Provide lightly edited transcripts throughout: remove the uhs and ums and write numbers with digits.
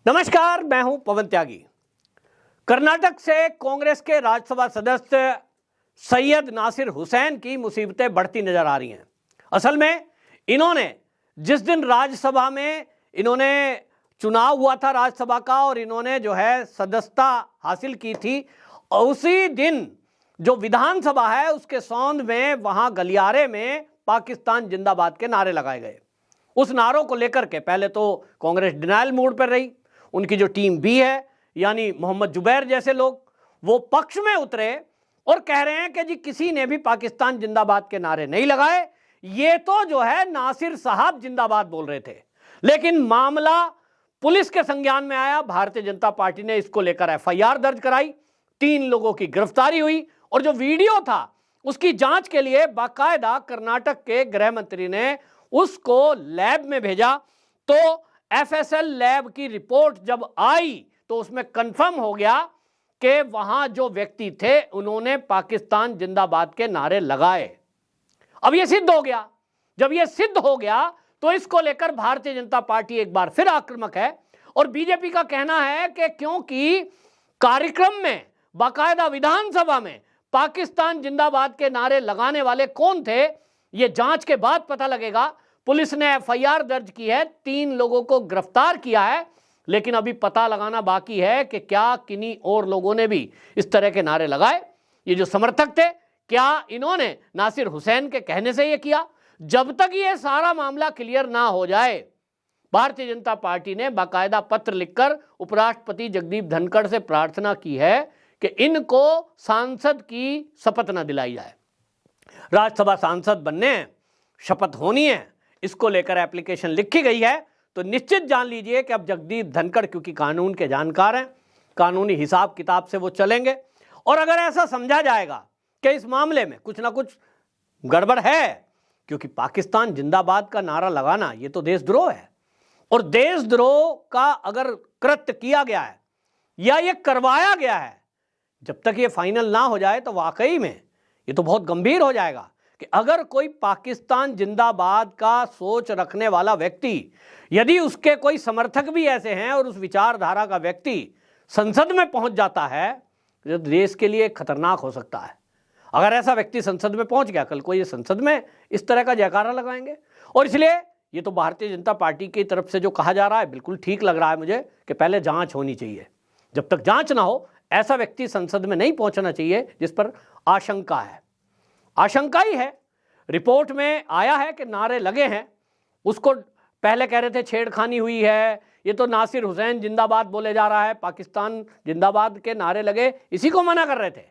नमस्कार, मैं हूं पवन त्यागी। कर्नाटक से कांग्रेस के राज्यसभा सदस्य सैयद नासिर हुसैन की मुसीबतें बढ़ती नजर आ रही हैं। असल में इन्होंने जिस दिन राज्यसभा में चुनाव हुआ था राज्यसभा का और इन्होंने जो है सदस्यता हासिल की थी, उसी दिन जो विधानसभा है उसके सौंध में वहां गलियारे में पाकिस्तान जिंदाबाद के नारे लगाए गए। उस नारों को लेकर के पहले तो कांग्रेस डिनायल मूड पर रही। उनकी जो टीम बी है यानी मोहम्मद जुबैर जैसे लोग वो पक्ष में उतरे और कह रहे हैं कि जी किसी ने भी पाकिस्तान जिंदाबाद के नारे नहीं लगाए, ये तो जो है नासिर साहब जिंदाबाद बोल रहे थे। लेकिन मामला पुलिस के संज्ञान में आया। भारतीय जनता पार्टी ने इसको लेकर एफआईआर दर्ज कराई, 3 लोगों की गिरफ्तारी हुई और जो वीडियो था उसकी जांच के लिए बाकायदा कर्नाटक के गृह मंत्री ने उसको लैब में भेजा। तो एफएसएल लैब की रिपोर्ट जब आई तो उसमें कंफर्म हो गया कि वहां जो व्यक्ति थे उन्होंने पाकिस्तान जिंदाबाद के नारे लगाए। अब यह सिद्ध हो गया। जब यह सिद्ध हो गया तो इसको लेकर भारतीय जनता पार्टी एक बार फिर आक्रामक है और बीजेपी का कहना है कि क्योंकि कार्यक्रम में बाकायदा विधानसभा में पाकिस्तान जिंदाबाद के नारे लगाने वाले कौन थे यह जांच के बाद पता लगेगा। पुलिस ने एफआईआर दर्ज की है, 3 लोगों को गिरफ्तार किया है, लेकिन अभी पता लगाना बाकी है कि क्या किन्हीं और लोगों ने भी इस तरह के नारे लगाए। ये जो समर्थक थे, क्या इन्होंने नासिर हुसैन के कहने से ये किया? जब तक ये सारा मामला क्लियर ना हो जाए, भारतीय जनता पार्टी ने बाकायदा पत्र लिखकर उपराष्ट्रपति जगदीप धनखड़ से प्रार्थना की है कि इनको सांसद की शपथ न दिलाई जाए। राज्यसभा सांसद बनने हैं, शपथ होनी है, इसको लेकर एप्लीकेशन लिखी गई है। तो निश्चित जान लीजिए कि अब जगदीप धनखड़ क्योंकि कानून के जानकार हैं, कानूनी हिसाब किताब से वो चलेंगे और अगर ऐसा समझा जाएगा कि इस मामले में कुछ ना कुछ गड़बड़ है, क्योंकि पाकिस्तान जिंदाबाद का नारा लगाना ये तो देशद्रोह है और देशद्रोह का अगर कृत्य किया गया है या ये करवाया गया है, जब तक ये फाइनल ना हो जाए तो वाकई में ये तो बहुत गंभीर हो जाएगा कि अगर कोई पाकिस्तान जिंदाबाद का सोच रखने वाला व्यक्ति, यदि उसके कोई समर्थक भी ऐसे हैं और उस विचारधारा का व्यक्ति संसद में पहुंच जाता है तो देश के लिए खतरनाक हो सकता है। अगर ऐसा व्यक्ति संसद में पहुंच गया, कल को ये संसद में इस तरह का जयकारा लगाएंगे। और इसलिए ये तो भारतीय जनता पार्टी की तरफ से जो कहा जा रहा है बिल्कुल ठीक लग रहा है मुझे कि पहले जांच होनी चाहिए। जब तक जांच ना हो ऐसा व्यक्ति संसद में नहीं पहुंचना चाहिए जिस पर आशंका है। आशंका ही है, रिपोर्ट में आया है कि नारे लगे हैं। उसको पहले कह रहे थे छेड़खानी हुई है, ये तो नासिर हुसैन जिंदाबाद बोले जा रहा है, पाकिस्तान जिंदाबाद के नारे लगे, इसी को मना कर रहे थे।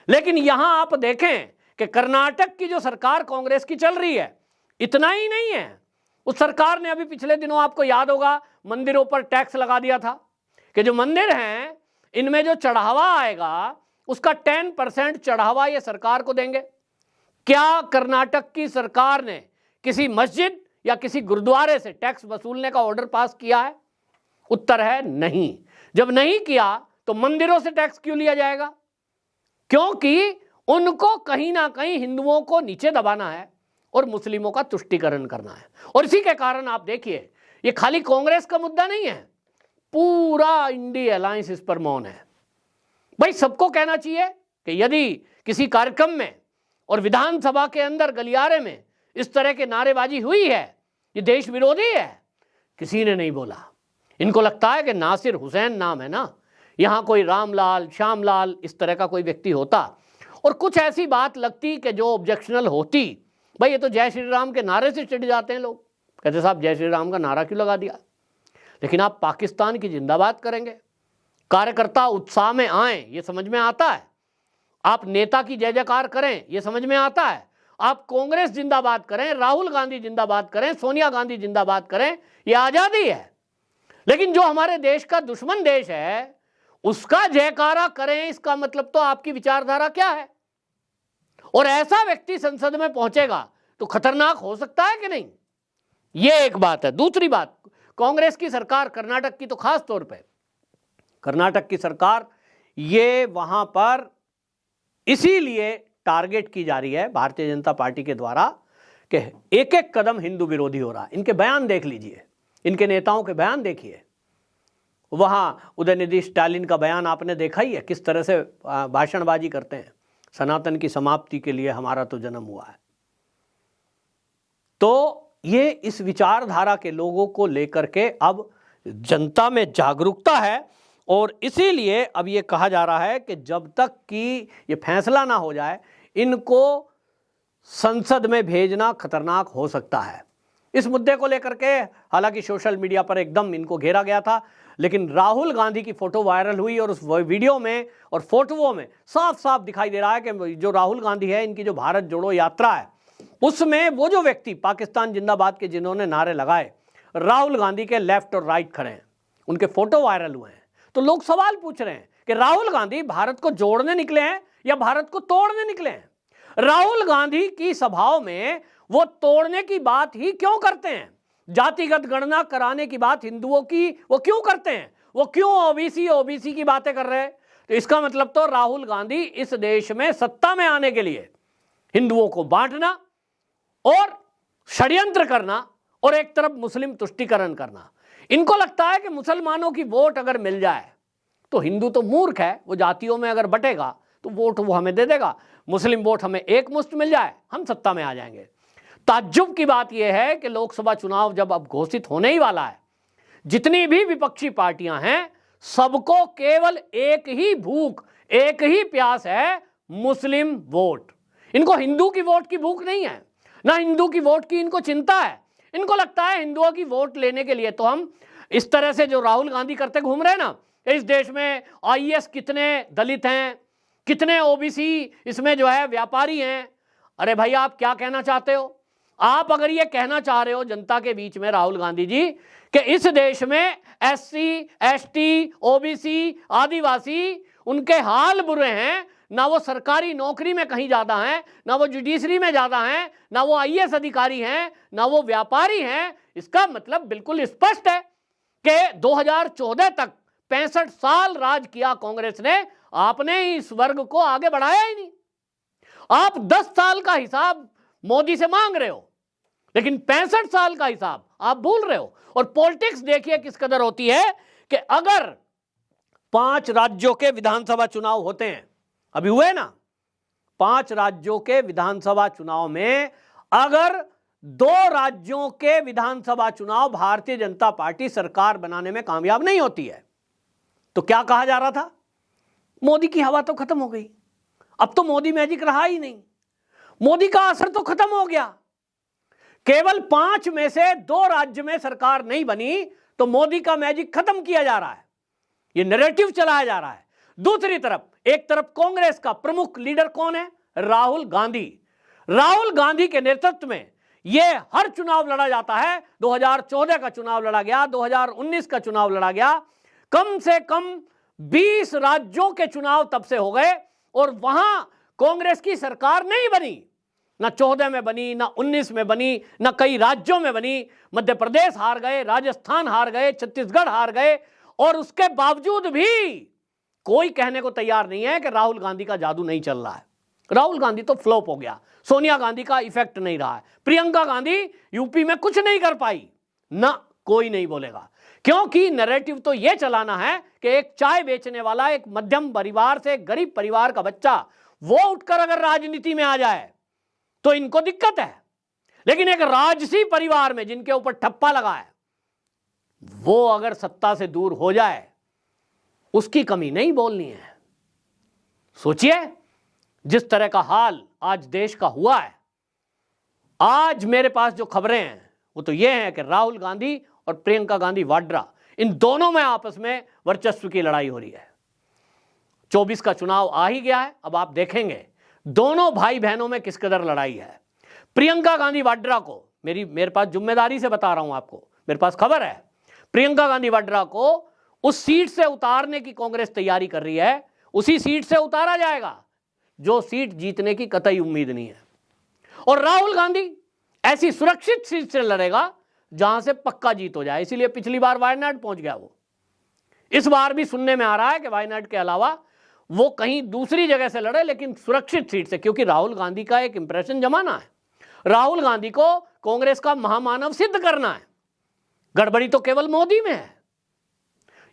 लेकिन यहां आप देखें कि कर्नाटक की जो सरकार कांग्रेस की चल रही है, इतना ही नहीं है, उस सरकार ने अभी पिछले दिनों आपको याद होगा मंदिरों पर टैक्स लगा दिया था कि जो मंदिर हैं इनमें जो चढ़ावा आएगा उसका 10% चढ़ावा ये सरकार को देंगे। क्या कर्नाटक की सरकार ने किसी मस्जिद या किसी गुरुद्वारे से टैक्स वसूलने का ऑर्डर पास किया है? उत्तर है नहीं। जब नहीं किया तो मंदिरों से टैक्स क्यों लिया जाएगा? क्योंकि उनको कहीं ना कहीं हिंदुओं को नीचे दबाना है और मुस्लिमों का तुष्टीकरण करना है। और इसी के कारण आप देखिए ये खाली कांग्रेस का मुद्दा नहीं है, पूरा इंडिया अलायंस इस पर मौन है। भाई सबको कहना चाहिए कि यदि किसी कार्यक्रम में और विधानसभा के अंदर गलियारे में इस तरह के नारेबाजी हुई है, ये देश विरोधी है, किसी ने नहीं बोला। इनको लगता है कि नासिर हुसैन नाम है ना, यहां कोई रामलाल श्यामलाल इस तरह का कोई व्यक्ति होता और कुछ ऐसी बात लगती कि जो ऑब्जेक्शनल होती। भाई ये तो जय श्री राम के नारे से चिढ़ जाते हैं लोग, कहते साहब जय श्री राम का नारा क्यों लगा दिया। लेकिन आप पाकिस्तान की जिंदाबाद करेंगे, कार्यकर्ता उत्साह में आए, ये समझ में आता है। आप नेता की जय जयकार करें, ये समझ में आता है। आप कांग्रेस जिंदाबाद करें, राहुल गांधी जिंदाबाद करें, सोनिया गांधी जिंदाबाद करें, ये आजादी है। लेकिन जो हमारे देश का दुश्मन देश है उसका जयकारा करें, इसका मतलब तो आपकी विचारधारा क्या है? और ऐसा व्यक्ति संसद में पहुंचेगा तो खतरनाक हो सकता है कि नहीं? ये एक बात है। दूसरी बात, कांग्रेस की सरकार कर्नाटक की तो खास तौर पे कर्नाटक की सरकार ये वहां पर इसीलिए टारगेट की जा रही है भारतीय जनता पार्टी के द्वारा कि एक एक कदम हिंदू विरोधी हो रहा है। इनके बयान देख लीजिए, इनके नेताओं के बयान देखिए, वहाँ उदयनिधि स्टालिन का बयान आपने देखा ही है, किस तरह से भाषणबाजी करते हैं, सनातन की समाप्ति के लिए हमारा तो जन्म हुआ है। तो ये इस विचारधारा के लोगों को लेकर के अब जनता में जागरूकता है, और इसीलिए अब ये कहा जा रहा है कि जब तक कि ये फैसला ना हो जाए, इनको संसद में भेजना खतरनाक हो सकता है। इस मुद्दे को लेकर के हालांकि सोशल मीडिया पर एकदम इनको घेरा गया था, लेकिन राहुल गांधी की फोटो वायरल हुई और उस वीडियो में और फोटोओं में साफ साफ दिखाई दे रहा है कि जो राहुल गांधी है, इनकी जो भारत जोड़ो यात्रा है, उसमें वो जो व्यक्ति पाकिस्तान जिंदाबाद के जिन्होंने नारे लगाए, राहुल गांधी के लेफ्ट और राइट खड़े हैं, उनके फोटो वायरल हुए हैं। तो लोग सवाल पूछ रहे हैं कि राहुल गांधी भारत को जोड़ने निकले हैं या भारत को तोड़ने निकले हैं? राहुल गांधी की सभाओं में वो तोड़ने की बात ही क्यों करते हैं? जातिगत गणना कराने की बात हिंदुओं की वो क्यों करते हैं? वो क्यों ओबीसी की बातें कर रहे हैं? तो इसका मतलब तो राहुल गांधी इस देश में सत्ता में आने के लिए हिंदुओं को बांटना और षड्यंत्र करना और एक तरफ मुस्लिम तुष्टीकरण करना। इनको लगता है कि मुसलमानों की वोट अगर मिल जाए तो हिंदू तो मूर्ख है, वो जातियों में अगर बटेगा तो वोट वो हमें दे देगा, मुस्लिम वोट हमें एक मुश्त मिल जाए, हम सत्ता में आ जाएंगे। ताज्जुब की बात यह है कि लोकसभा चुनाव जब अब घोषित होने ही वाला है, जितनी भी विपक्षी पार्टियां हैं, सबको केवल एक ही भूख, एक ही प्यास है, मुस्लिम वोट। इनको हिंदू की वोट की भूख नहीं है, ना हिंदू की वोट की इनको चिंता है। इनको लगता है हिंदुओं की वोट लेने के लिए तो हम इस तरह से जो राहुल गांधी करते घूम रहे हैं ना, इस देश में आईएएस कितने दलित हैं, कितने ओबीसी इसमें जो है व्यापारी हैं। अरे भाई, आप क्या कहना चाहते हो? आप अगर ये कहना चाह रहे हो जनता के बीच में, राहुल गांधी जी, कि इस देश में एससी, एसटी, ओबीसी, आदिवासी, उनके हाल बुरे हैं, ना वो सरकारी नौकरी में कहीं ज्यादा हैं, ना वो जुडिशरी में ज्यादा हैं, ना वो आईएएस अधिकारी हैं, ना वो व्यापारी हैं, इसका मतलब बिल्कुल स्पष्ट है कि 2014 तक 65 साल राज किया कांग्रेस ने, आपने इस वर्ग को आगे बढ़ाया ही नहीं। आप 10 साल का हिसाब मोदी से मांग रहे हो, लेकिन 65 साल का हिसाब आप भूल रहे हो। और पॉलिटिक्स देखिए किस कदर होती है कि अगर 5 राज्यों के विधानसभा चुनाव होते हैं, अभी हुए ना 5 राज्यों के विधानसभा चुनाव में, अगर 2 राज्यों के विधानसभा चुनाव भारतीय जनता पार्टी सरकार बनाने में कामयाब नहीं होती है, तो क्या कहा जा रहा था? मोदी की हवा तो खत्म हो गई, अब तो मोदी मैजिक रहा ही नहीं, मोदी का असर तो खत्म हो गया। केवल 5 में से 2 राज्य में सरकार नहीं बनी तो मोदी का मैजिक खत्म किया जा रहा है, यह नैरेटिव चलाया जा रहा है। दूसरी तरफ, एक तरफ कांग्रेस का प्रमुख लीडर कौन है? राहुल गांधी। राहुल गांधी के नेतृत्व में यह हर चुनाव लड़ा जाता है। 2014 का चुनाव लड़ा गया, 2019 का चुनाव लड़ा गया, कम से कम 20 राज्यों के चुनाव तब से हो गए और वहां कांग्रेस की सरकार नहीं बनी। ना 14 में बनी, ना 19 में बनी, ना कई राज्यों में बनी। मध्य प्रदेश हार गए, राजस्थान हार गए, छत्तीसगढ़ हार गए, और उसके बावजूद भी कोई कहने को तैयार नहीं है कि राहुल गांधी का जादू नहीं चल रहा है। राहुल गांधी तो फ्लॉप हो गया, सोनिया गांधी का इफेक्ट नहीं रहा है, प्रियंका गांधी यूपी में कुछ नहीं कर पाई, ना कोई नहीं बोलेगा, क्योंकि नैरेटिव तो यह चलाना है कि एक चाय बेचने वाला, एक मध्यम परिवार से गरीब परिवार का बच्चा, वो उठकर अगर राजनीति में आ जाए तो इनको दिक्कत है, लेकिन एक राजसी परिवार में जिनके ऊपर ठप्पा लगा है, वो अगर सत्ता से दूर हो जाए, उसकी कमी नहीं बोलनी है। सोचिए जिस तरह का हाल आज देश का हुआ है। आज मेरे पास जो खबरें हैं वो तो ये हैं कि राहुल गांधी और प्रियंका गांधी वाड्रा, इन दोनों में आपस में वर्चस्व की लड़ाई हो रही है। 24 का चुनाव आ ही गया है, अब आप देखेंगे दोनों भाई बहनों में किस कदर लड़ाई है। प्रियंका गांधी वाड्रा को, मेरे पास जिम्मेदारी से बता रहा हूं आपको, मेरे पास खबर है, प्रियंका गांधी वाड्रा को उस सीट से उतारने की कांग्रेस तैयारी कर रही है। उसी सीट से उतारा जाएगा जो सीट जीतने की कतई उम्मीद नहीं है, और राहुल गांधी ऐसी सुरक्षित सीट से लड़ेगा जहां से पक्का जीत हो जाए। इसीलिए पिछली बार वायनाड पहुंच गया वो। इस बार भी सुनने में आ रहा है कि वायनाड के अलावा वो कहीं दूसरी जगह से लड़े, लेकिन सुरक्षित सीट से, क्योंकि राहुल गांधी का एक इंप्रेशन जमाना है। राहुल गांधी को कांग्रेस का महामानव सिद्ध करना है। गड़बड़ी तो केवल मोदी में है।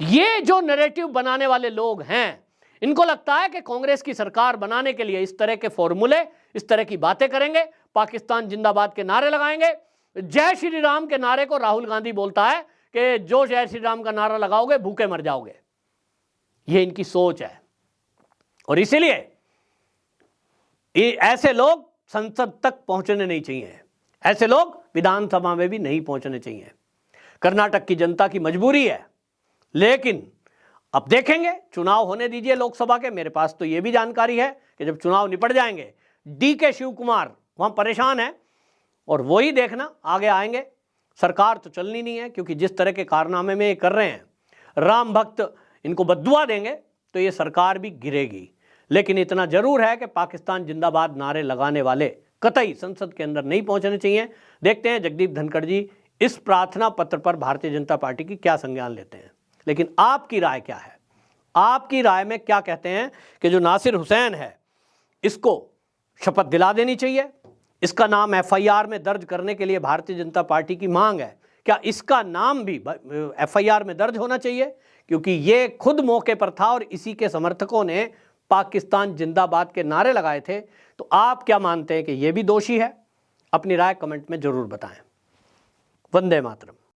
ये जो नैरेटिव बनाने वाले लोग हैं, इनको लगता है कि कांग्रेस की सरकार बनाने के लिए इस तरह के फॉर्मूले, इस तरह की बातें करेंगे, पाकिस्तान जिंदाबाद के नारे लगाएंगे। जय श्री राम के नारे को राहुल गांधी बोलता है कि जो जय श्री राम का नारा लगाओगे भूखे मर जाओगे। ये इनकी सोच है और इसीलिए ऐसे लोग संसद तक पहुंचने नहीं चाहिए, ऐसे लोग विधानसभा में भी नहीं पहुंचने चाहिए। कर्नाटक की जनता की मजबूरी है, लेकिन अब देखेंगे, चुनाव होने दीजिए लोकसभा के। मेरे पास तो यह भी जानकारी है कि जब चुनाव निपट जाएंगे, DK शिव कुमार वहां परेशान है और वही देखना आगे आएंगे। सरकार तो चलनी नहीं है, क्योंकि जिस तरह के कारनामे में ये कर रहे हैं, राम भक्त इनको बद्दुआ देंगे तो ये सरकार भी गिरेगी। लेकिन इतना जरूर है कि पाकिस्तान जिंदाबाद नारे लगाने वाले कतई संसद के अंदर नहीं पहुंचने चाहिए। देखते हैं जगदीप धनखड़ जी इस प्रार्थना पत्र पर भारतीय जनता पार्टी की क्या संज्ञान लेते हैं। लेकिन आपकी राय क्या है? आपकी राय में क्या कहते हैं कि जो नासिर हुसैन है, इसको शपथ दिला देनी चाहिए, इसका नाम FIR में दर्ज करने के लिए भारतीय जनता पार्टी की मांग है, क्या इसका नाम भी FIR में दर्ज होना चाहिए? क्योंकि ये खुद मौके पर था और इसी के समर्थकों ने पाकिस्तान जिंदाबाद के नारे लगाए थे। तो आप क्या मानते हैं कि यह भी दोषी है? अपनी राय कमेंट में जरूर बताएं। वंदे मातरम।